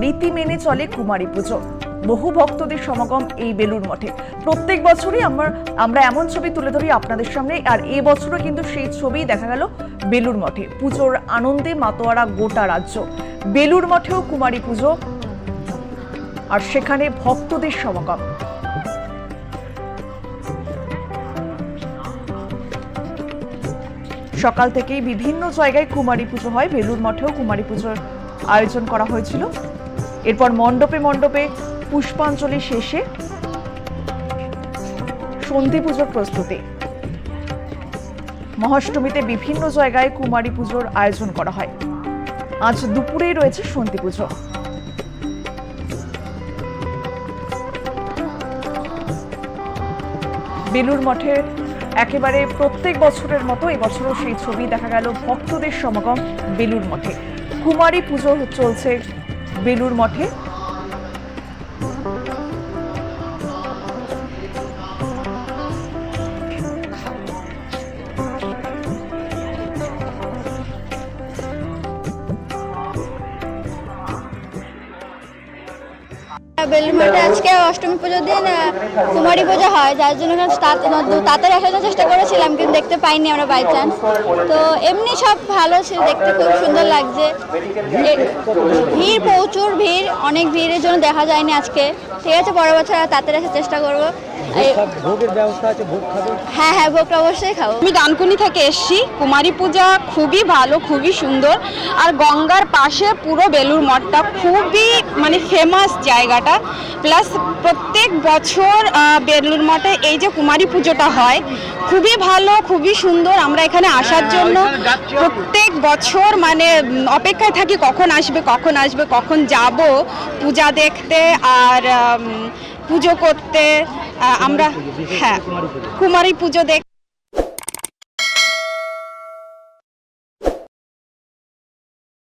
রীতি মেনে চলে কুমারী পুজো। বহু ভক্তদের সমাগম এই বেলুড় মঠে। প্রত্যেক বছরই আমরা এমন ছবি তুলে ধরি আপনাদের সামনে, আর এবছরও কিন্তু সেই ছবি দেখা গেল বেলুড় মঠে। পুজোর আনন্দে মাতোয়ারা গোটা রাজ্য। বেলুড় মঠেও কুমারী পুজো, আর সেখানে ভক্তদের সমাগম। সকাল থেকেই বিভিন্ন জায়গায় কুমারী পুজো হয়। বেলুড় মঠেও কুমারী পুজোর আয়োজন করা হয়েছিল। এরপর মণ্ডপে মণ্ডপে পুষ্পাঞ্জলি শেষে সন্ধি পুজোর প্রস্তুতি। মহাষ্টমীতে বিভিন্ন জায়গায় কুমারী পুজোর আয়োজন করা হয়। আজ দুপুরেই রয়েছে সন্ধি পুজো। বেলুড় মঠে একেবারে প্রত্যেক বছরের মতো এবছরও সেই ছবি দেখা গেল, ভক্তদের সমাগম বেলুড় মঠে। কুমারী পুজো চলছে বেলুড় মঠে। বেলুড় মঠে আজকে অষ্টমী পুজোর দিন কুমারী পুজো হয়, যার জন্য তাড়াতাড়ি আসার চেষ্টা করেছিলাম, কিন্তু দেখতে পাইনি আমরা বাই চান্স। তো এমনি সব ভালো ছিল, দেখতে খুব সুন্দর লাগছে। ভিড়, প্রচুর ভিড়, অনেক ভিড়ের জন্য দেখা যায়নি আজকে। ঠিক আছে, পরের বছর তাড়াতাড়ি আসার চেষ্টা করবো। হ্যাঁ হ্যাঁ, ভোগটা অবশ্যই খাবো। আমি ডানকুনি থেকে এসেছি। কুমারী পূজা খুবই ভালো, খুবই সুন্দর। আর গঙ্গার পাশে পুরো বেলুড় মঠটা খুবই ফেমাস জায়গাটা। প্লাস প্রত্যেক বছর বেলুড় মঠে এই যে কুমারী পুজোটা হয় খুবই ভালো, খুবই সুন্দর। আমরা এখানে আসার জন্য প্রত্যেক বছর অপেক্ষায় থাকি কখন আসবে, কখন যাব পূজা দেখতে আর পুজো করতে। আমরা কুমারী পুজো দেখ